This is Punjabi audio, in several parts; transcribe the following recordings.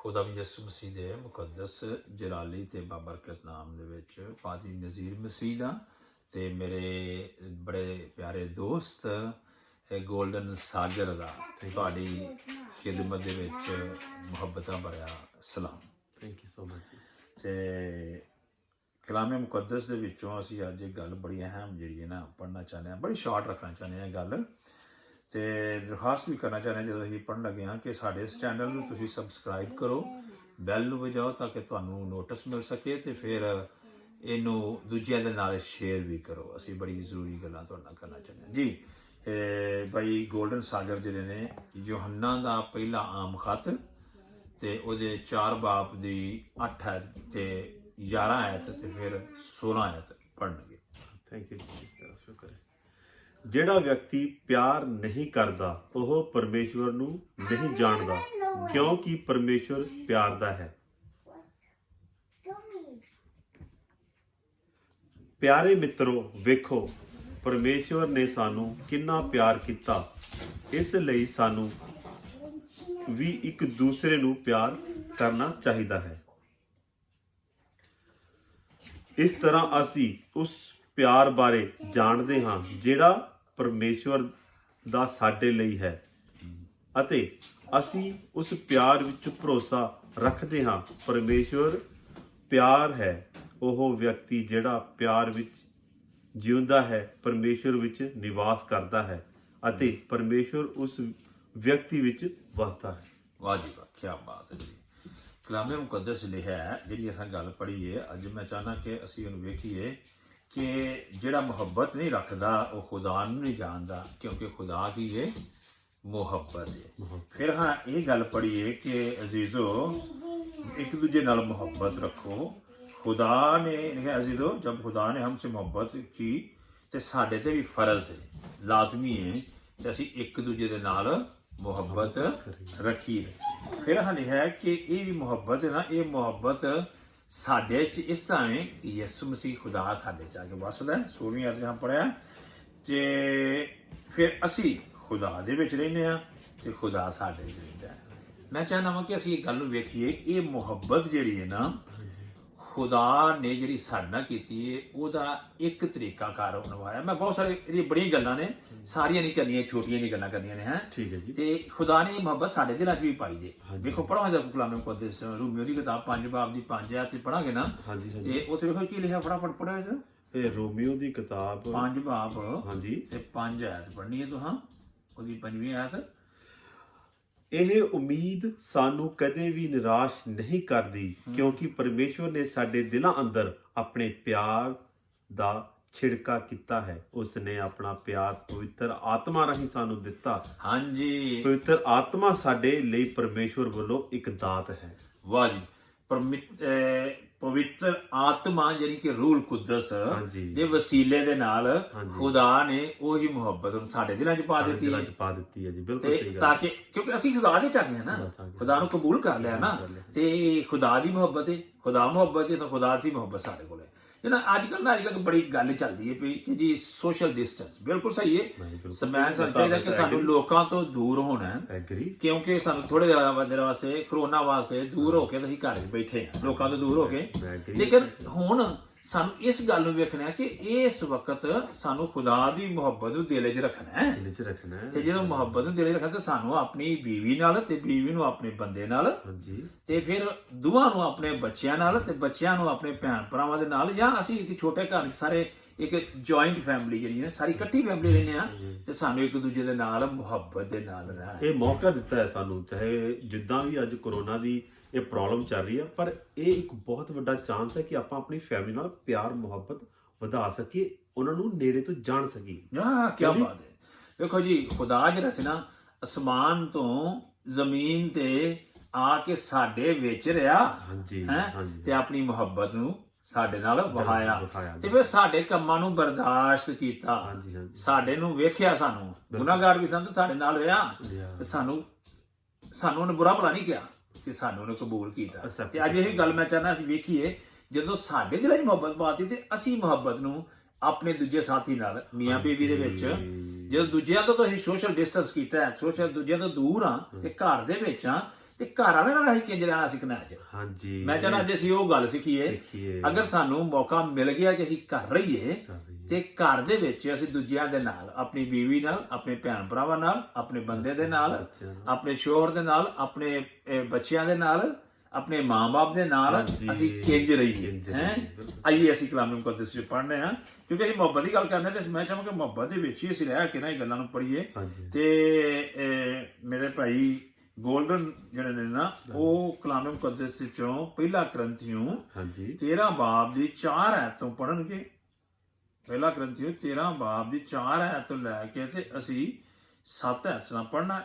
खुदा भी यसु मसीह ਦੇ ਮੁਕੱਦਸ ਜਲਾਲੀ ਤੇ ਬਾਬਰਕਤ ਨਾਮ ਦੇ ਵਿੱਚ ਪਾਦਰੀ ਨਜ਼ੀਰ ਮਸੀਹ ਦਾ ਤੇ ਮੇਰੇ ਬੜੇ ਪਿਆਰੇ ਦੋਸਤ ਗੋਲਡਨ ਸਾਗਰ ਦਾ ਤੁਹਾਡੀ ਖਿਦਮਤ ਦੇ ਵਿੱਚ ਮੁਹੱਬਤਾਂ ਭਰਿਆ ਸਲਾਮ। Thank you so much. ਤੇ ਕਲਾਮੇ ਮੁਕੱਦਸ ਦੇ ਵਿੱਚੋਂ ਅਸੀਂ ਅੱਜ ਇੱਕ ਗੱਲ ਬੜੀ ਅਹਿਮ ਜਿਹੜੀ ਹੈ ਨਾ ਪੜ੍ਹਨਾ ਚਾਹੁੰਦੇ ਹਾਂ, ਬੜੀ ਸ਼ਾਰਟ ਰੱਖਣਾ ਚਾਹੁੰਦੇ ਹਾਂ ਗੱਲ, ਤੇ ਦਰਖਾਸਤ ਵੀ ਕਰਨਾ ਚਾਹੁੰਦੇ ਹਾਂ ਜਦੋਂ ਅਸੀਂ ਪੜ੍ਹਨ ਲੱਗੇ ਹਾਂ ਕਿ ਸਾਡੇ ਇਸ ਚੈਨਲ ਨੂੰ ਤੁਸੀਂ ਸਬਸਕ੍ਰਾਈਬ ਕਰੋ, ਬੈਲ ਨੂੰ ਵਜਾਓ ਤਾਂ ਕਿ ਤੁਹਾਨੂੰ ਨੋਟਿਸ ਮਿਲ ਸਕੇ, ਤੇ ਫਿਰ ਇਹਨੂੰ ਦੂਜਿਆਂ ਦੇ ਨਾਲ ਸ਼ੇਅਰ ਵੀ ਕਰੋ। ਅਸੀਂ ਬੜੀ ਜ਼ਰੂਰੀ ਗੱਲਾਂ ਤੁਹਾਡੇ ਨਾਲ ਕਰਨਾ ਚਾਹੁੰਦੇ ਹਾਂ ਜੀ। ਭਾਈ ਗੋਲਡਨ ਸਾਗਰ ਜਿਹੜੇ ਨੇ ਯੋਹੰਨਾ ਦਾ ਪਹਿਲਾ ਆਮ ਖਤ ਤੇ ਉਹਦੇ 4 ਬਾਬ ਦੀ 8 ਆਇਤ ਤੇ 11 ਆਇਤ ਤੇ ਫਿਰ 16 ਆਇਤ ਪੜ੍ਹਨਗੇ। ਥੈਂਕ ਯੂ ਜੀ। ਇਸ ਤਰ੍ਹਾਂ ਸ਼ੁਕਰ ਹੈ। ਜਿਹੜਾ ਵਿਅਕਤੀ ਪਿਆਰ ਨਹੀਂ ਕਰਦਾ ਉਹ ਪਰਮੇਸ਼ਵਰ ਨੂੰ ਨਹੀਂ ਜਾਣਦਾ, ਕਿਉਂਕਿ ਪਰਮੇਸ਼ਵਰ ਪਿਆਰ ਦਾ ਹੈ। ਪਿਆਰੇ ਮਿੱਤਰੋ, ਵੇਖੋ ਪਰਮੇਸ਼ਵਰ ਨੇ ਸਾਨੂੰ ਕਿੰਨਾ ਪਿਆਰ ਕੀਤਾ, ਇਸ ਲਈ ਸਾਨੂੰ ਵੀ ਇੱਕ ਦੂਸਰੇ ਨੂੰ ਪਿਆਰ ਕਰਨਾ ਚਾਹੀਦਾ ਹੈ। ਇਸ ਤਰ੍ਹਾਂ ਅਸੀਂ ਉਸ ਪਿਆਰ ਬਾਰੇ ਜਾਣਦੇ ਹਾਂ ਜਿਹੜਾ ਪਰਮੇਸ਼ਵਰ ਦਾ ਸਾਡੇ ਲਈ ਹੈ, ਅਤੇ ਅਸੀਂ ਉਸ ਪਿਆਰ ਵਿੱਚ ਭਰੋਸਾ ਰੱਖਦੇ ਹਾਂ। ਪਰਮੇਸ਼ਵਰ ਪਿਆਰ ਹੈ। ਉਹ ਵਿਅਕਤੀ ਜਿਹੜਾ ਪਿਆਰ ਵਿੱਚ ਜਿਉਂਦਾ ਹੈ ਪਰਮੇਸ਼ਵਰ ਵਿੱਚ ਨਿਵਾਸ ਕਰਦਾ ਹੈ ਅਤੇ ਪਰਮੇਸ਼ਵਰ ਉਸ ਵਿਅਕਤੀ ਵਿੱਚ ਵਸਦਾ ਹੈ। ਵਾਹ ਜੀ ਵਾਹ, ਕੀ ਬਾਤ ਹੈ ਜੀ। ਕਲਾਮੇ ਮੁਕੱਦਸ ਲਿਖਿਆ ਹੈ, ਜਿਹੜੀ ਅਸਾਂ ਗੱਲ ਪੜ੍ਹੀ ਹੈ ਅੱਜ, ਮੈਂ ਚਾਹੁੰਦਾ ਕਿ ਅਸੀਂ ਉਹਨੂੰ ਵੇਖੀਏ ਕਿ ਜਿਹੜਾ ਮੁਹੱਬਤ ਨਹੀਂ ਰੱਖਦਾ ਉਹ ਖੁਦਾ ਨੂੰ ਨਹੀਂ ਜਾਣਦਾ, ਕਿਉਂਕਿ ਖੁਦਾ ਕੀ ਹੈ? ਮੁਹੱਬਤ ਹੈ। ਫਿਰ ਹਾਂ ਇਹ ਗੱਲ ਪੜ੍ਹੀਏ ਕਿ ਅਜ਼ੀਜ਼ੋ ਇੱਕ ਦੂਜੇ ਨਾਲ ਮੁਹੱਬਤ ਰੱਖੋ। खुदा ने लिखा अजीजो, जब खुदा ने हमसे मोहब्बत की तो साढ़े ते भी फर्ज है, लाजमी है कि असी एक दूजे दे नाल मुहब्बत रखीए। फिर हाँ लिखा है कि ये मुहब्बत है ना, ये मुहब्बत साढ़े च इस तरह है कि यसु मसीह खुदा साढ़े च आके वसदा है। 16वीं आयत हम पढ़िया ते फिर असी खुदा दे विच रहिंदे आ ते खुदा साढ़े च रहिंदा है। मैं चाहना वा कि असी इस गल नूं वेखीए, ये मुहब्बत जिहड़ी है ना खुदा ने जिहड़ी साडे नाल कीती है ਉਹਦਾ ਇੱਕ ਤਰੀਕਾਕਾਰ ਨਿਭਾਇਆ। ਮੈਂ ਬਹੁਤ ਸਾਰੇ ਇਹਦੀ ਬੜੀਆਂ ਗੱਲਾਂ ਨੇ, ਸਾਰੀਆਂ ਨਹੀਂ ਕਰਨੀਆਂ, ਛੋਟੀਆਂ ਜਿਹੀ ਗੱਲਾਂ ਕਰਨੀਆਂ ਨੇ, ਹੈ ਠੀਕ ਹੈ ਜੀ। ਤੇ ਖੁਦਾ ਨੇ ਇਹ ਮੁਹੱਬਤ ਸਾਡੇ ਦਿਲਾਂ 'ਚ ਵੀ ਪਾਈ ਜੇ। ਵੇਖੋ ਪੜ੍ਹੋ ਇਹਦਾ ਕਲਾਮੇ ਮੁਕੱਦਸ ਰੋਮੀਓ ਦੀ ਕਿਤਾਬ 5 ਬਾਬ ਦੀ 5 ਆਇਤ ਪੜਾਂਗੇ ਨਾ, ਤੇ ਉੱਥੇ ਵੇਖੋ ਕੀ ਲਿਖਿਆ, ਫਟਾਫਟ ਪੜ੍ਹੋ ਇਹਦਾ। ਇਹ ਰੋਮੀਓ ਦੀ ਕਿਤਾਬ 5 ਬਾਬ ਹਾਂਜੀ ਤੇ 5 ਆਇਤ ਪੜ੍ਹਨੀ ਹੈ ਤੁਹਾਂ, ਉਹਦੀ 5ਵੀਂ ਆਇਤ। ਇਹ ਉਮੀਦ ਸਾਨੂੰ ਕਦੇ ਵੀ ਨਿਰਾਸ਼ ਨਹੀਂ ਕਰਦੀ, ਕਿਉਂਕਿ ਪਰਮੇਸ਼ਵਰ ਨੇ ਸਾਡੇ ਦਿਲਾਂ ਅੰਦਰ ਆਪਣੇ ਪਿਆਰ ਦਾ ਛਿੜਕਾ ਕੀਤਾ ਹੈ। ਉਸ ਨੇ ਆਪਣਾ ਪਿਆਰ ਪਵਿੱਤਰ ਆਤਮਾ ਰਾਹੀਂ ਸਾਨੂੰ ਦਿੱਤਾ। ਹਾਂਜੀ, ਪਵਿੱਤਰ ਆਤਮਾ ਸਾਡੇ ਲਈ ਪਰਮੇਸ਼ਵਰ ਵੱਲੋਂ ਇੱਕ ਦਾਤ ਹੈ। ਵਾਹ ਜੀ। ਪਵਿੱਤਰ ਆਤਮਾ ਜਿਹੜੀ ਕਿ ਰੂਲ ਕੁਦਸ ਦੇ ਵਸੀਲੇ ਦੇ ਨਾਲ ਖੁਦਾ ਨੇ ਉਹੀ ਮੁਹੱਬਤ ਸਾਡੇ ਦਿਲਾਂ 'ਚ ਪਾ ਦਿੱਤੀ ਹੈ ਜੀ। ਬਿਲਕੁਲ ਸਹੀ ਗੱਲ। ਤਾਂ ਕਿ ਕਿਉਂਕਿ ਅਸੀਂ ਖੁਦਾ ਦੇ ਚਾਹੇ ਹਾਂ ਨਾ, ਖੁਦਾ ਨੂੰ ਕਬੂਲ ਕਰ ਲਿਆ ਨਾ, ਤੇ ਖੁਦਾ ਦੀ ਮੁਹੱਬਤ ਹੈ, ਖੁਦਾ ਮੁਹੱਬਤ ਹੈ ਤਾਂ ਖੁਦਾ ਦੀ ਮੁਹੱਬਤ ਸਾਡੇ ਕੋਲ ਹੈ। ਜਿਹਨਾਂ ਅੱਜ ਕੱਲ੍ਹ ਬੜੀ ਗੱਲ ਚੱਲਦੀ ਹੈ ਪਈ ਕਿ ਜੀ ਸੋਸ਼ਲ ਡਿਸਟੈਂਸ, ਬਿਲਕੁਲ ਸਹੀ ਹੈ। ਸਾਨੂੰ ਚਾਹੀਦਾ ਕਿ ਸਾਨੂੰ ਲੋਕਾਂ ਤੋਂ ਦੂਰ ਹੋਣਾ ਹੈ, ਕਿਉਂਕਿ ਸਾਨੂੰ ਥੋੜੇ ਜਿਆਦਾ ਦੇਰ ਵਾਸਤੇ ਕਰੋਨਾ ਵਾਸਤੇ ਦੂਰ ਹੋ ਕੇ ਅਸੀਂ ਘਰ 'ਚ ਬੈਠੇ ਹਾਂ, ਲੋਕਾਂ ਤੋਂ ਦੂਰ ਹੋ ਕੇ। ਲੇਕਿਨ ਹੁਣ ਸਾਨੂੰ ਇਸ ਗੱਲ ਨੂੰ ਵੇਖਣਾ ਕਿ ਇਸ ਵਕਤ ਸਾਨੂੰ ਖੁਦਾ ਦੀ ਮੁਹੱਬਤ ਨੂੰ ਦਿਲ 'ਚ ਰੱਖਣਾ ਹੈ। ਤੇ ਜਦੋਂ ਮੁਹੱਬਤ ਨੂੰ ਦਿਲ 'ਚ ਰੱਖਣਾ ਤੇ ਸਾਨੂੰ ਆਪਣੀ ਬੀਵੀ ਨਾਲ, ਤੇ ਬੀਵੀ ਨੂੰ ਆਪਣੇ ਬੰਦੇ ਨਾਲ, ਤੇ ਫਿਰ ਦੋਵਾਂ ਨੂੰ ਆਪਣੇ ਬੱਚਿਆਂ ਨਾਲ, ਤੇ ਬੱਚਿਆਂ ਨੂੰ ਆਪਣੇ ਭੈਣ ਭਰਾਵਾਂ ਦੇ ਨਾਲ, ਜਾਂ ਅਸੀਂ ਇੱਕ ਛੋਟੇ ਘਰ ਸਾਰੇ ਇੱਕ ਜੁਆਇੰਟ ਫੈਮਿਲੀ ਜਿਹੜੀ ਹੈ ਸਾਰੀ ਇਕੱਠੀ ਫੈਮਿਲੀ ਰਹਿੰਦੇ ਆ, ਤੇ ਸਾਨੂੰ ਇੱਕ ਦੂਜੇ ਦੇ ਨਾਲ ਮੁਹੱਬਤ ਦੇ ਨਾਲ ਰਹਿਣਾ। ਇਹ ਮੌਕਾ ਦਿੱਤਾ ਹੈ ਸਾਨੂੰ, ਚਾਹੇ ਜਿੱਦਾਂ ਵੀ ਅੱਜ ਕਰੋਨਾ ਦੀ ਇਹ ਪ੍ਰੋਬਲਮ ਚੱਲ ਰਹੀ ਹੈ, ਪਰ ਇਹ ਇੱਕ ਬਹੁਤ ਵੱਡਾ ਚਾਂਸ ਹੈ ਕਿ ਆਪਾਂ ਆਪਣੀ ਫੈਮਿਲੀ ਨਾਲ ਪਿਆਰ ਮੁਹੱਬਤ ਵਧਾ ਸਕੀਏ, ਉਹਨਾਂ ਨੂੰ ਨੇੜੇ ਤੋਂ ਜਾਣ ਸਕੀਏ। ਹਾਂ, ਕੀ ਬਾਤ ਹੈ। ਵੇਖੋ ਜੀ, ਖੁਦਾ ਜਿਹੜਾ ਸੀ ਨਾ ਅਸਮਾਨ ਤੋਂ ਜ਼ਮੀਨ ਤੇ ਆ ਕੇ ਸਾਡੇ ਵਿੱਚ ਰਿਹਾ ਹੈ, ਤੇ ਆਪਣੀ ਮੁਹੱਬਤ ਨੂੰ ਸਾਡੇ ਨਾਲ ਵਹਾਇਆ, ਤੇ ਫਿਰ ਸਾਡੇ ਕੰਮਾਂ ਨੂੰ ਬਰਦਾਸ਼ਤ ਕੀਤਾ, ਸਾਡੇ ਨੂੰ ਵੇਖਿਆ, ਸਾਨੂੰ ਗੁਨਾਹਗਾਰ ਵੀ ਸਨ, ਸਾਡੇ ਨਾਲ ਰਿਹਾ, ਤੇ ਸਾਨੂੰ ਉਹਨੇ ਬੁਰਾ ਭਲਾ ਨਹੀਂ ਕਿਹਾ, ਤੇ ਸਾਨੂੰ ਉਹਨੇ ਕਬੂਲ ਕੀਤਾ। ਤੇ ਅੱਜ ਇਹ ਗੱਲ ਮੈਂ ਚਾਹੁੰਦਾ ਅਸੀਂ ਵੇਖੀਏ, ਜਦੋਂ ਸਾਡੇ ਦਿਲਾਂ 'ਚ ਮੁਹੱਬਤ ਪਾਤੀ ਤੇ ਅਸੀਂ ਮੁਹੱਬਤ ਨੂੰ ਆਪਣੇ ਦੂਜੇ ਸਾਥੀ ਨਾਲ, ਮੀਆਂ ਬੀਵੀ ਦੇ ਵਿੱਚ, ਜਦੋਂ ਦੂਜਿਆਂ ਤੋਂ ਅਸੀਂ ਸੋਸ਼ਲ ਡਿਸਟੈਂਸ ਕੀਤਾ, ਦੂਜਿਆਂ ਤੋਂ ਦੂਰ ਆ ਤੇ ਘਰ ਦੇ ਵਿੱਚ ਆ, ਤੇ ਘਰ ਵਾਲੇ ਨਾਲ ਅਸੀਂ ਕਿੰਜ ਰਹਿਣਾ ਸਿੱਖਣਾ ਅੱਜ। ਹਾਂਜੀ, ਮੈਂ ਚਾਹੁੰਦਾ ਅੱਜ ਅਸੀਂ ਉਹ ਗੱਲ ਸਿੱਖੀਏ। ਅਗਰ ਸਾਨੂੰ ਮੌਕਾ ਮਿਲ ਗਿਆ ਕਿ ਅਸੀਂ ਘਰ ਰਹੀਏ ਤੇ ਘਰ ਦੇ ਵਿੱਚ ਅਸੀਂ ਦੂਜਿਆਂ ਦੇ ਨਾਲ, ਆਪਣੀ ਬੀਵੀ ਨਾਲ, ਆਪਣੇ ਭੈਣ ਭਰਾਵਾਂ ਨਾਲ, ਆਪਣੇ ਬੰਦੇ ਦੇ ਨਾਲ, ਆਪਣੇ ਸ਼ੋਹਰ ਦੇ ਨਾਲ, ਆਪਣੇ ਬੱਚਿਆਂ ਦੇ ਨਾਲ, ਆਪਣੇ ਮਾਂ-ਬਾਪ ਦੇ ਨਾਲ ਅਸੀਂ ਕਿੰਜ ਰਹੀਏ ਹੈ। ਆਈਏ ਅਸੀਂ ਕਲਾਮ ਮੁਕੱਦਸ ਚ ਪੜ੍ਹਨੇ ਆ, ਕਿਉਂਕਿ ਅਸੀਂ ਮੁਹੱਬਤ ਦੀ ਗੱਲ ਕਰਨੇ ਤੇ ਮੈਂ ਚਾਹਾਂਗਾ ਕਿ ਮੁਹੱਬਤ ਦੇ ਵਿੱਚ ਹੀ ਅਸੀਂ ਰਹਿ ਕੇ ਨਾ ਇਹ ਗੱਲਾਂ ਨੂੰ ਪੜ੍ਹੀਏ। ਤੇ ਮੇਰੇ ਭਾਈ ਗੋਲਡਨ ਜਿਹੜੇ ਨੇ ਨਾ, ਉਹ ਕਲਾਮ ਮੁਕੱਦਸ ਚੋਂ ਪਹਿਲਾ ਕਰੰਥੀਓ 13 ਬਾਬ ਦੀ 4 ਐਤ ਤੋਂ ਪੜ੍ਹਨਗੇ। ਪਹਿਲਾ ਕਰੰਥੀਓ 13 ਬਾਬ ਦੀ 4 ਐਤ ਤੋਂ ਲੈ ਕੇ ਤੇ ਅਸੀਂ 7 ਐਤ ਨਾਲ ਪੜ੍ਹਨਾ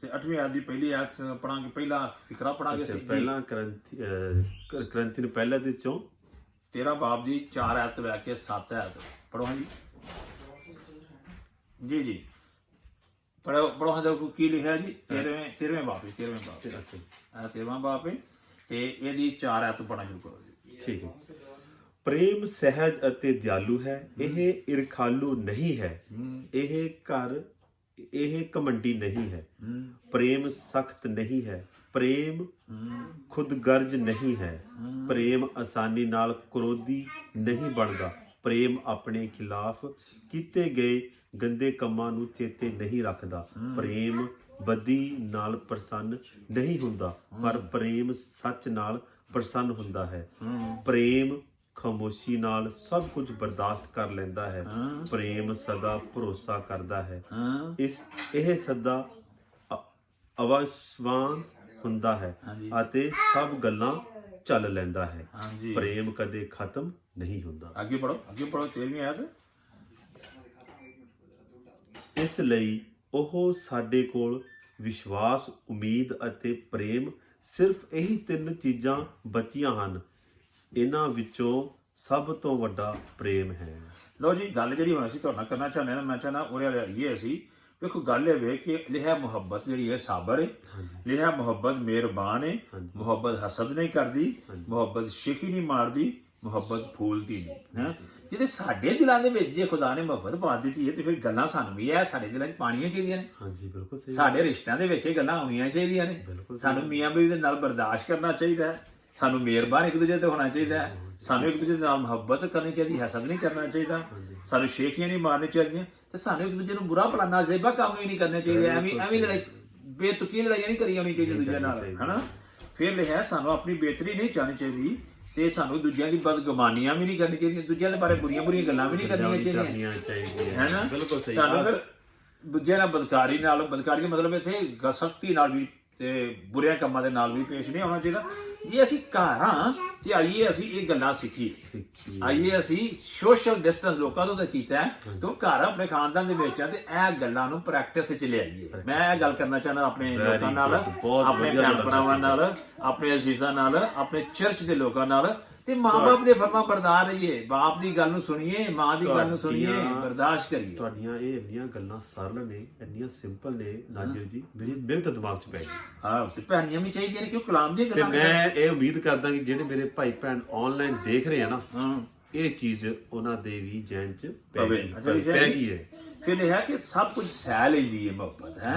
ਤੇ 8ਵੀਂ ਆਇਤ ਦੀ ਪਹਿਲੀ ਆਇਤ ਪੜਾਂਗੇ। ਪਹਿਲਾ ਫਿਕਰਾ ਪੜਾਂਗੇ। ਪਹਿਲਾ ਕਰੰਥੀ ਨੂੰ ਪਹਿਲਾ ਦੇ ਚੋਂ 13 ਬਾਬ ਦੀ 4 ਆਇਤ ਤੋਂ ਲੈ ਕੇ 7 ਆਇਤ ਪੜੋ ਹਾਂ ਜੀ। ਜੀ ਪੜੋ ਹਾਂ। ਦੇਖੋ ਕੀ ਲਿਖਿਆ ਜੀ। 13ਵੇਂ ਬਾਬ ਹੈ। 13ਵਾਂ ਬਾਬ ਹੈ ਤੇ ਇਹਦੀ 4 ਆਇਤ ਪੜਨਾ ਸ਼ੁਰੂ ਕਰੋ ਜੀ। ਠੀਕ ਹੈ। ਪ੍ਰੇਮ ਸਹਿਜ ਅਤੇ ਦਿਆਲੂ ਹੈ, ਇਹ ਈਰਖਾਲੂ ਨਹੀਂ ਹੈ, ਇਹ ਘਮੰਡੀ ਨਹੀਂ ਹੈ, ਪ੍ਰੇਮ ਸਖਤ ਨਹੀਂ ਹੈ, ਪ੍ਰੇਮ ਖੁਦਗਰਜ ਨਹੀਂ ਹੈ, ਪ੍ਰੇਮ ਆਸਾਨੀ ਨਾਲ ਕ੍ਰੋਧੀ ਨਹੀਂ ਬਣਦਾ, ਪ੍ਰੇਮ ਆਪਣੇ ਖਿਲਾਫ ਕੀਤੇ ਗਏ ਗੰਦੇ ਕੰਮਾਂ ਨੂੰ ਚੇਤੇ ਨਹੀਂ ਰੱਖਦਾ, ਪ੍ਰੇਮ ਬਦੀ ਨਾਲ ਪ੍ਰਸੰਨ ਨਹੀਂ ਹੁੰਦਾ, ਪਰ ਪ੍ਰੇਮ ਸੱਚ ਨਾਲ ਪ੍ਰਸੰਨ ਹੁੰਦਾ ਹੈ, ਪ੍ਰੇਮ ਖਾਮੋਸ਼ੀ ਨਾਲ ਸਭ ਕੁਝ ਬਰਦਾਸ਼ਤ ਕਰ ਲੈਂਦਾ ਹੈ, ਪ੍ਰੇਮ ਸਦਾ ਭਰੋਸਾ ਕਰਦਾ ਹੈ, ਇਹ ਸਦਾ ਅਵਿਸ਼ਵਾਸ ਹੁੰਦਾ ਹੈ ਅਤੇ ਸਭ ਗੱਲਾਂ ਚੱਲ ਲੈਂਦਾ ਹੈ, ਪ੍ਰੇਮ ਕਦੇ ਖਤਮ ਨਹੀਂ ਹੁੰਦਾ। ਅੱਗੇ ਪੜੋ 13ਵੀਂ ਆਇਤ। ਇਸ ਲਈ ਉਹ ਸਾਡੇ ਕੋਲ ਵਿਸ਼ਵਾਸ, ਉਮੀਦ ਅਤੇ ਪ੍ਰੇਮ, ਸਿਰਫ ਇਹੀ 3 ਚੀਜ਼ਾਂ ਬਚੀਆਂ ਹਨ, ਇਹਨਾਂ ਵਿੱਚੋਂ ਸਭ ਤੋਂ ਵੱਡਾ ਪ੍ਰੇਮ ਹੈ। ਲਓ ਜੀ, ਗੱਲ ਜਿਹੜੀ ਹੁਣ ਅਸੀਂ ਤੁਹਾਡੇ ਨਾਲ ਕਰਨਾ ਚਾਹੁੰਦੇ ਹਾਂ, ਮੈਂ ਚਾਹੁੰਦਾ ਉਹਦੇ ਇਹ ਅਸੀਂ ਵੇਖੋ ਗੱਲ ਇਹ ਵੇ ਕਿ ਲਿਆ ਮੁਹੱਬਤ ਜਿਹੜੀ ਹੈ ਸਾਬਰ ਹੈ, ਲਿਆ ਮੁਹੱਬਤ ਮਿਹਰਬਾਨ ਹੈ, ਮੁਹੱਬਤ ਹਸਦ ਨਹੀਂ ਕਰਦੀ, ਮੁਹੱਬਤ ਸ਼ਿਕੀ ਨਹੀਂ ਮਾਰਦੀ, ਮੁਹੱਬਤ ਫੂਲਦੀ ਨਹੀਂ ਹੈ। ਜਿਹੜੇ ਸਾਡੇ ਦਿਲਾਂ ਦੇ ਵਿੱਚ ਜੇ ਖੁਦਾ ਨੇ ਮੁਹੱਬਤ ਪਾ ਦਿੱਤੀ ਹੈ ਤੇ ਫਿਰ ਗੱਲਾਂ ਸਾਨੂੰ ਵੀ ਹੈ ਸਾਡੇ ਦਿਲਾਂ 'ਚ ਪਾਣੀਆਂ ਚਾਹੀਦੀਆਂ ਨੇ। ਹਾਂਜੀ, ਬਿਲਕੁਲ ਸਹੀ। ਸਾਡੇ ਰਿਸ਼ਤਿਆਂ ਦੇ ਵਿੱਚ ਇਹ ਗੱਲਾਂ ਆਉਣੀਆਂ ਚਾਹੀਦੀਆਂ ਨੇ। ਸਾਨੂੰ ਮੀਆਂ ਬੀਵੀ ਦੇ ਨਾਲ ਬਰਦਾਸ਼ਤ ਕਰਨਾ ਚਾਹੀਦਾ ਹੈ, ਸਾਨੂੰ ਮਿਹਰਬਾਨ ਇੱਕ ਦੂਜੇ ਤੇ ਹੋਣਾ ਚਾਹੀਦਾ ਹੈ, ਸਾਨੂੰ ਇੱਕ ਦੂਜੇ ਦੇ ਨਾਲ ਮੁਹੱਬਤ ਕਰਨੀ ਚਾਹੀਦੀ, ਹਸਦ ਨਹੀਂ ਕਰਨਾ ਚਾਹੀਦਾ, ਸਾਨੂੰ ਸ਼ੇਖੀਆਂ ਨਹੀਂ ਮਾਰਨੀਆਂ ਚਾਹੀਦੀਆਂ ਤੇ ਸਾਨੂੰ ਇੱਕ ਦੂਜੇ ਨੂੰ ਬੁਰਾ ਭਲਾ ਨਾਜ਼ੇਬਾ ਕੰਮ ਵੀ ਨਹੀਂ ਕਰਨੇ ਚਾਹੀਦੇ। ਐਵੇਂ ਲੜਾਈ ਬੇਤੁਕੀ ਲੜਾਈਆਂ ਨਹੀਂ ਕਰੀ ਆਉਣੀ ਚਾਹੀਦੀ ਦੂਜੇ ਨਾਲ ਹਨਾ। ਫਿਰ ਲਿਖਿਆ ਸਾਨੂੰ ਆਪਣੀ ਬਿਹਤਰੀ ਨਹੀਂ ਚਾਹਣੀ ਚਾਹੀਦੀ ਤੇ ਸਾਨੂੰ ਦੂਜਿਆਂ ਦੀ ਬਦਗੁਮਾਨੀਆਂ ਵੀ ਨਹੀਂ ਕਰਨੀ ਚਾਹੀਦੀਆਂ, ਦੂਜਿਆਂ ਦੇ ਬਾਰੇ ਬੁਰੀਆਂ ਗੱਲਾਂ ਵੀ ਨਹੀਂ ਕਰਨੀਆਂ ਚਾਹੀਦੀਆਂ ਹੈ ਨਾ। ਬਿਲਕੁਲ ਸਹੀ। ਸਾਨੂੰ ਫਿਰ ਦੂਜਿਆਂ ਨਾਲ ਬਦਕਾਰੀ ਦਾ ਮਤਲਬ ਇੱਥੇ ਸਖਤੀ ਨਾਲ ਵੀ ਤੇ ਬੁਰਿਆਂ ਕੰਮਾਂ ਦੇ ਨਾਲ ਵੀ ਪੇਸ਼ ਨਹੀਂ ਆਉਣਾ ਚਾਹੀਦਾ। ਜੇ ਅਸੀਂ ਘਰ ਹਾਂ ਤੇ ਆਈਏ ਅਸੀਂ ਇਹ ਗੱਲਾਂ ਸਿੱਖੀਏ, ਆਈਏ ਅਸੀਂ ਸੋਸ਼ਲ ਡਿਸਟੈਂਸ ਲੋਕਾਂ ਤੋਂ ਤਾਂ ਕੀਤਾ ਤੇ ਉਹ ਘਰ ਆਪਣੇ ਖਾਨਦਾਨ ਦੇ ਵਿੱਚ ਆ ਤੇ ਇਹ ਗੱਲਾਂ ਨੂੰ ਪ੍ਰੈਕਟਿਸ ਵਿੱਚ ਲਿਆਈਏ। ਮੈਂ ਇਹ ਗੱਲ ਕਰਨਾ ਚਾਹੁੰਦਾ ਆਪਣੇ ਲੋਕਾਂ ਨਾਲ, ਆਪਣੇ ਭੈਣ ਭਰਾਵਾਂ ਨਾਲ, ਆਪਣੇ ਅਜ਼ੀਜ਼ਾਂ ਨਾਲ, ਆਪਣੇ ਚਰਚ ਦੇ ਲੋਕਾਂ ਨਾਲ ਤੇ ਮਾਂ-ਬਾਪ ਦੇ ਫਰਮਾਂ ਬਰਦਾਰ ਰਹੀਏ, ਬਾਪ ਦੀ ਗੱਲ ਨੂੰ ਸੁਣੀਏ, ਮਾਂ ਦੀ ਗੱਲ ਨੂੰ ਸੁਣੀਏ, ਬਰਦਾਸ਼ਤ ਕਰੀਏ। ਤੁਹਾਡੀਆਂ ਇਹ ਇੰਨੀਆਂ ਗੱਲਾਂ ਸਰਲ ਨੇ, ਇੰਨੀਆਂ ਸਿੰਪਲ ਨੇ ਨਾਜ਼ਰ ਜੀ, ਮੇਰੇ ਤਾਂ ਦਿਮਾਗ 'ਚ ਪੈ ਗਈ। ਹਾਂ ਤੇ ਭੈਣੀਆਂ ਵੀ ਚਾਹੀਦੀਆਂ ਨੇ ਕਿਉਂ ਕਲਾਮ ਦੀਆਂ ਗੱਲਾਂ। ਤੇ ਮੈਂ ਇਹ ਉਮੀਦ ਕਰਦਾ ਕਿ ਜਿਹੜੇ ਮੇਰੇ ਭਾਈ ਭੈਣ ਆਨਲਾਈਨ ਦੇਖ ਰਹੇ ਆ ਨਾ, ਇਹ ਚੀਜ਼ ਉਹਨਾਂ ਦੇ ਵੀ ਜ਼ਹਿਨ 'ਚ ਪੈ ਗਈ ਹੈ। ਫਿਰ ਇਹ ਹੈ ਕਿ ਸਭ ਕੁਝ ਸਹਿ ਲੈਂਦੀ ਹੈ ਮੁਹੱਬਤ ਹੈ,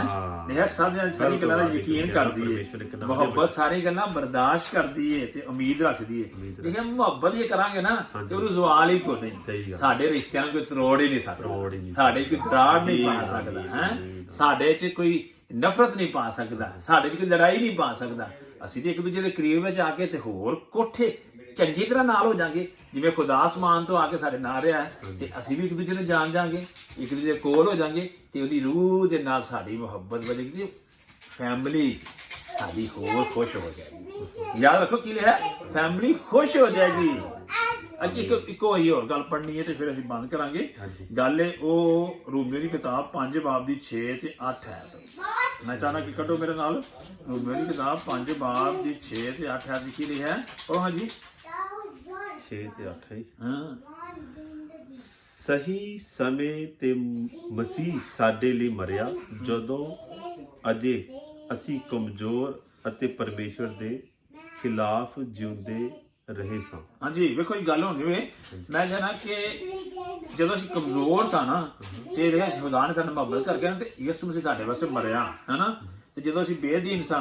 ਇਹ ਸਾਰੀ ਗੱਲਾਂ ਦਾ ਯਕੀਨ ਕਰਦੀ ਹੈ, ਮੁਹੱਬਤ ਸਾਰੀ ਗੱਲਾਂ ਬਰਦਾਸ਼ਤ ਕਰਦੀ ਹੈ ਤੇ ਉਮੀਦ ਰੱਖਦੀ ਹੈ। ਇਹ ਮੁਹੱਬਤ ਜੇ ਕਰਾਂਗੇ ਨਾ ਤੇ ਉਹਨੂੰ ਜ਼ਵਾਲ ਹੀ ਕੋਈ ਨਹੀਂ। ਸਾਡੇ ਰਿਸ਼ਤਿਆਂ ਨੂੰ ਕੋਈ ਤਰੋੜ ਹੀ ਨਹੀਂ ਸਕਦਾ, ਸਾਡੇ ਕੋਈ ਦਰਾੜ ਨਹੀਂ ਪਾ ਸਕਦਾ ਹੈ, ਸਾਡੇ 'ਚ ਕੋਈ ਨਫ਼ਰਤ ਨਹੀਂ ਪਾ ਸਕਦਾ, ਸਾਡੇ 'ਚ ਕੋਈ ਲੜਾਈ ਨਹੀਂ ਪਾ ਸਕਦਾ। ਅਸੀਂ ਤੇ ਇੱਕ ਦੂਜੇ ਦੇ ਕਰੀਬ ਵਿੱਚ ਆ ਕੇ ਤੇ ਹੋਰ ਕੋਠੇ ਚੰਗੀ ਤਰ੍ਹਾਂ ਨਾਲ ਹੋ ਜਾਾਂਗੇ, ਜਿਵੇਂ ਖੁਦਾ ਆਸਮਾਨ ਤੋਂ ਆ ਕੇ ਸਾਡੇ ਨਾਲ ਰਿਹਾ ਤੇ ਅਸੀਂ ਵੀ ਇੱਕ ਦੂਜੇ ਨੂੰ ਜਾਣ ਜਾਾਂਗੇ, ਇੱਕ ਦੂਜੇ ਕੋਲ ਹੋ ਜਾਾਂਗੇ ਤੇ ਉਹਦੀ ਰੂਹ ਦੇ ਨਾਲ ਸਾਡੀ ਮੁਹੱਬਤ ਵਧੇਗੀ ਤੇ ਫੈਮਿਲੀ ਸਾਡੀ ਹੋਰ ਖੁਸ਼ ਹੋ ਜਾਏਗੀ। ਯਾਦ ਰੱਖੋ ਕੀ ਲਿਆ, ਫੈਮਿਲੀ ਖੁਸ਼ ਹੋ ਜਾਏਗੀ। ਅੱਜ ਇੱਕੋ ਹੀ ਹੋਰ ਗੱਲ ਪੜ੍ਹਨੀ ਹੈ ਤੇ ਫਿਰ ਅਸੀਂ ਬੰਦ ਕਰਾਂਗੇ ਗੱਲ। ਉਹ ਰੋਮੀਓ ਦੀ ਕਿਤਾਬ 5 ਬਾਬ ਦੀ 6 ਤੇ 8 ਹੈ। ਮੈਂ ਚਾਹਨਾ ਕਿ ਕੱਢੋ ਮੇਰੇ ਨਾਲ ਰੋਮੀਓ ਦੀ ਕਿਤਾਬ 5 ਬਾਬ ਦੀ 6 ਤੇ 8 ਹੈ। ਕੀ ਲਿਖਿਆ ਉਹ ਹਾਂਜੀ 6 ਤੇ 8 ਹੈ। ਸਹੀ ਸਮੇਂ ਤੇ ਮਸੀਹ ਸਾਡੇ ਲਈ ਮਰਿਆ, ਜਦੋਂ ਅਜੇ ਅਸੀਂ ਕਮਜ਼ੋਰ ਅਤੇ ਪਰਮੇਸ਼ਵਰ ਦੇ ਖਿਲਾਫ ਜਿਉਂਦੇ ਰਹੇ ਸਾਂ। ਹਾਂਜੀ ਵੇਖੋ ਇਹ ਗੱਲ ਹੁੰਦੀ ਵੇ, ਮੈਂ ਕਹਿਣਾ ਕਿ ਜਦੋਂ ਅਸੀਂ ਕਮਜ਼ੋਰ ਸਾਂ ਨਾ ਤੇ ਖੁਦਾ ਨੇ ਸਾਨੂੰ ਮੁਹੱਬਤ ਕਰਕੇ ਤੇ ਯਿਸੂ ਮਸੀਹ ਸਾਡੇ ਵਾਸਤੇ ਮਰਿਆ ਹੈ ਨਾ, ਤੇ ਜਦੋਂ ਅਸੀਂ ਬੇਦੀਨ ਸਾਂ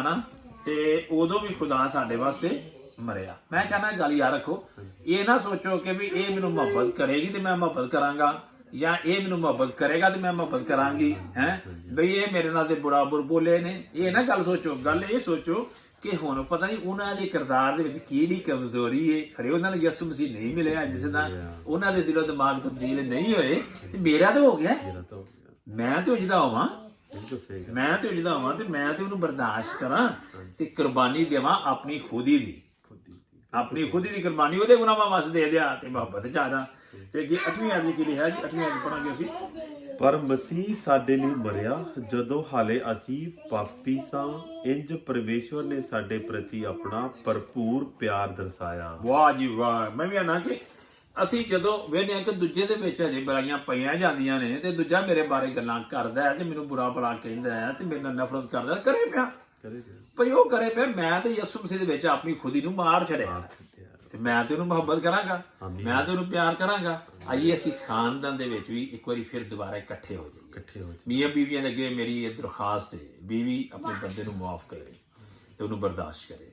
ਨਾ, ਤੇ ਉਦੋਂ ਵੀ ਖੁਦਾ ਸਾਡੇ ਵਾਸਤੇ ਮਰਿਆ। ਮੈਂ ਚਾਹਨਾ ਗੱਲ ਯਾਦ ਰੱਖੋ, ਇਹ ਨਾ ਸੋਚੋ ਕਿ ਵੀ ਇਹ ਮੈਨੂੰ ਮੁਹੱਬਤ ਕਰੇਗੀ ਤੇ ਮੈਂ ਮੁਹੱਬਤ ਕਰਾਂਗਾ, ਜਾਂ ਇਹ ਮੈਨੂੰ ਮੁਹੱਬਤ ਕਰੇਗਾ ਤੇ ਮੈਂ ਮੁਹੱਬਤ ਕਰਾਂਗੀ, ਹੈ ਬਈ ਇਹ ਮੇਰੇ ਨਾਲ ਤੇ ਬੁਰਾ ਬੋਲੇ ਨੇ। ਇਹ ਨਾ ਗੱਲ ਸੋਚੋ, ਗੱਲ ਇਹ ਸੋਚੋ ਕਿ ਹੁਣ ਪਤਾ ਨਹੀਂ ਉਹਨਾਂ ਦੇ ਕਿਰਦਾਰ ਦੇ ਵਿੱਚ ਕਿਹੜੀ ਕਮਜ਼ੋਰੀ ਹੈ। ਖਰੇ ਉਹਨਾਂ ਨੂੰ ਯਿਸੂ ਮਸੀਹ ਨਹੀਂ ਮਿਲਿਆ, ਜਿਸ ਦਾ ਉਹਨਾਂ ਦੇ ਦਿਲੋਂ ਦਿਮਾਗ ਤਬਦੀਲ ਨਹੀਂ ਹੋਏ, ਤੇ ਮੇਰਾ ਤਾਂ ਹੋ ਗਿਆ। ਮੈਂ ਤੇ ਉਜਦਾ ਹੋਵਾਂ, ਤੇ ਮੈਂ ਤੇ ਉਹਨੂੰ ਬਰਦਾਸ਼ਤ ਕਰਾਂ ਤੇ ਕੁਰਬਾਨੀ ਦੇਵਾਂ ਆਪਣੀ ਖੁਦੀ ਦੀ ਕੁਰਬਾਨੀ ਉਹਦੇ ਗੁਨਾਹਾਂ ਵਾਸਤੇ ਦੇ ਦਿਆ ਤੇ ਮੁਹੱਬਤ ਜ਼ਿਆਦਾ। ਤੇ ਅੱਗੇ 8ਵੀਂ ਆਇਤ ਕੀ ਲਿਖਿਆ ਜੀ, 8ਵੀਂ ਆਇਤ ਪੜਾਂਗੇ ਅਸੀਂ। ਪਰ ਮਸੀਹ ਸਾਡੇ ਲਈ ਮਰਿਆ ਜਦੋਂ ਹਾਲੇ ਅਸੀਂ ਪਾਪੀ ਸਾਂ, ਇੰਜ ਪਰਮੇਸ਼ਵਰ ਨੇ ਸਾਡੇ ਪ੍ਰਤੀ ਆਪਣਾ ਭਰਪੂਰ ਪਿਆਰ ਦਰਸਾਇਆ। ਵਾਹ ਜੀ ਵਾਹ। ਮੈਂ ਵੀ ਆਣਾ ਕਿ ਅਸੀਂ ਜਦੋਂ ਵੇਖਦੇ ਹਾਂ ਕਿ ਦੂਜੇ ਦੇ ਵਿੱਚ ਅਜੇ ਬੁਰਾਈਆਂ ਪਈਆਂ ਜਾਂਦੀਆਂ ਨੇ, ਤੇ ਦੂਜਾ ਮੇਰੇ ਬਾਰੇ ਗੱਲਾਂ ਕਰਦਾ ਹੈ ਤੇ ਮੈਨੂੰ ਬੁਰਾ ਭਲਾ ਕਹਿੰਦਾ ਹੈ ਤੇ ਮੇਰੇ ਨਾਲ ਨਫ਼ਰਤ ਕਰਦਾ, ਕਰੇ ਪਿਆ ਭਈ ਉਹ ਕਰੇ ਪਿਆ। ਮੈਂ ਤੇ ਯਿਸੂ ਮਸੀਹ ਦੇ ਵਿੱਚ ਆਪਣੀ ਖੁਦੀ ਨੂੰ ਮਾਰ ਛੱਡਿਆ ਤੇ ਮੈਂ ਤੇ ਉਹਨੂੰ ਮੁਹੱਬਤ ਕਰਾਂਗਾ, ਮੈਂ ਤੇ ਉਹਨੂੰ ਪਿਆਰ ਕਰਾਂਗਾ। ਆਈਏ ਅਸੀਂ ਖਾਨਦਾਨ ਦੇ ਵਿੱਚ ਵੀ ਇੱਕ ਵਾਰੀ ਫਿਰ ਦੁਬਾਰਾ ਇਕੱਠੇ ਹੋ ਜਾਈਏ। ਮੀਆਂ ਬੀਵੀਆਂ ਦੇ ਅੱਗੇ ਮੇਰੀ ਇਹ ਦਰਖਾਸਤ ਹੈ, ਬੀਵੀ ਆਪਣੇ ਬੰਦੇ ਨੂੰ ਮਾਫ ਕਰੇ ਤੇ ਉਹਨੂੰ ਬਰਦਾਸ਼ਤ ਕਰੇ,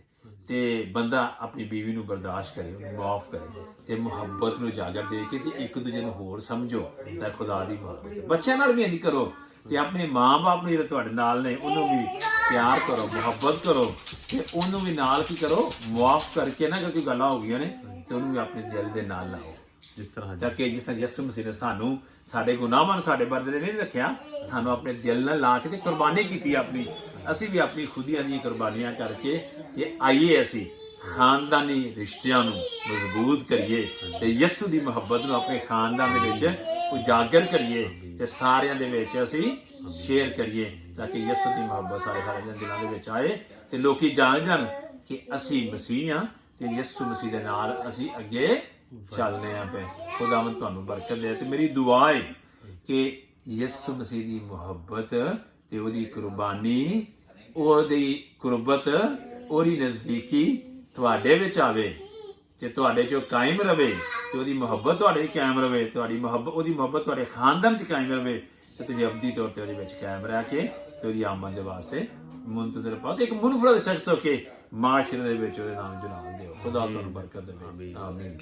ਤੇ ਬੰਦਾ ਆਪਣੀ ਬੀਵੀ ਨੂੰ ਬਰਦਾਸ਼ਤ ਕਰੇ, ਉਹਨੂੰ ਮਾਫ ਕਰੇ ਤੇ ਮੁਹੱਬਤ ਨੂੰ ਉਜਾਗਰ ਦੇ ਕੇ ਤੇ ਇੱਕ ਦੂਜੇ ਨੂੰ ਹੋਰ ਸਮਝੋ ਤਾਂ ਖੁਦਾ ਦੀ ਮੁਹੱਬਤ। ਬੱਚਿਆਂ ਨਾਲ ਵੀ ਇੰਝ ਕਰੋ ਤੇ ਆਪਣੇ ਮਾਂ-ਬਾਪ ਨੂੰ ਜਿਹੜੇ ਤੁਹਾਡੇ ਨਾਲ ਨੇ ਉਹਨੂੰ ਵੀ ਪਿਆਰ ਕਰੋ, ਮੁਹੱਬਤ ਕਰੋ, ਤੇ ਉਹਨੂੰ ਵੀ ਨਾਲ ਕੀ ਕਰੋ, ਮਾਫ ਕਰਕੇ ਨਾ, ਕਿਉਂਕਿ ਗੱਲਾਂ ਹੋ ਗਈਆਂ ਨੇ ਤੇ ਉਹਨੂੰ ਵੀ ਆਪਣੇ ਦਿਲ ਦੇ ਨਾਲ ਲਾਓ। ਜਿਸ ਤਰ੍ਹਾਂ ਯਿਸੂ ਮਸੀਹ ਨੇ ਸਾਨੂੰ ਸਾਡੇ ਗੁਨਾਹਾਂ ਨੂੰ ਸਾਡੇ ਬਦਲੇ ਨਹੀਂ ਰੱਖਿਆ, ਸਾਨੂੰ ਆਪਣੇ ਦਿਲ ਨਾਲ ਲਾ ਕੇ ਤੇ ਕੁਰਬਾਨੀ ਕੀਤੀ ਆਪਣੀ। ਅਸੀਂ ਵੀ ਆਪਣੀ ਖੁਦੀਆਂ ਦੀਆਂ ਕੁਰਬਾਨੀਆਂ ਕਰਕੇ ਤੇ ਆਈਏ ਅਸੀਂ ਖਾਨਦਾਨੀ ਰਿਸ਼ਤਿਆਂ ਨੂੰ ਮਜ਼ਬੂਤ ਕਰੀਏ ਤੇ ਯਿਸੂ ਦੀ ਮੁਹੱਬਤ ਨੂੰ ਆਪਣੇ ਖਾਨਦਾਨ ਦੇ ਵਿੱਚ ਉਜਾਗਰ ਕਰੀਏ ਤੇ ਸਾਰਿਆਂ ਦੇ ਵਿੱਚ ਅਸੀਂ ਸ਼ੇਅਰ ਕਰੀਏ, ਤਾਂ ਕਿ ਯਿਸੂ ਦੀ ਮੁਹੱਬਤ ਸਾਰੇ ਦਿਲਾਂ ਦੇ ਵਿੱਚ ਆਏ ਤੇ ਲੋਕੀ ਜਾਣ ਕਿ ਅਸੀਂ ਮਸੀਹ ਹਾਂ ਤੇ ਯਿਸੂ ਮਸੀਹ ਦੇ ਨਾਲ ਅਸੀਂ ਅੱਗੇ ਚੱਲਨੇ ਆ ਪਏ। ਖੁਦਾਵੰਦ ਤੁਹਾਨੂੰ ਬਰਕਤ ਦੇ। ਤੇ ਮੇਰੀ ਦੁਆ ਹੈ ਕਿ ਯਿਸੂ ਮਸੀਹ ਦੀ ਮੁਹੱਬਤ ਤੇ ਉਹਦੀ ਕੁਰਬਾਨੀ, ਉਹਦੀ ਕੁਰਬਤ, ਉਹਦੀ ਨਜ਼ਦੀਕੀ ਤੁਹਾਡੇ ਵਿੱਚ ਆਵੇ ਤੇ ਤੁਹਾਡੇ ਚੋਂ ਕਾਇਮ ਰਵੇ, ਤੇ ਉਹਦੀ ਮੁਹੱਬਤ ਤੁਹਾਡੇ ਵਿੱਚ ਕਾਇਮ ਰਵੇ, ਉਹਦੀ ਮੁਹੱਬਤ ਤੁਹਾਡੇ ਖਾਨਦਾਨ 'ਚ ਕਾਇਮ ਰਵੇ, ਤੇ ਤੁਸੀਂ ਅਬਦੀ ਤੌਰ ਤੇ ਉਹਦੇ ਵਿੱਚ ਕਾਇਮ ਰਹਿ ਕੇ ਤੇ ਉਹਦੀ ਆਮਦ ਦੇ ਵਾਸਤੇ ਮੁੰਤਜ਼ਰ ਪਾਓ ਤੇ ਇੱਕ ਮੁਨਫਰਦ ਸ਼ਖਸ ਹੋ ਕੇ ਮਾਸ਼ਰੇ ਦੇ ਵਿੱਚ ਉਹਦੇ ਨਾਮ ਜਲਾਲ ਦਿਓ। ਖੁਦਾ ਤੁਹਾਨੂੰ ਬਰਕਤ ਦੇਵੇ। ਆਮੀਨ।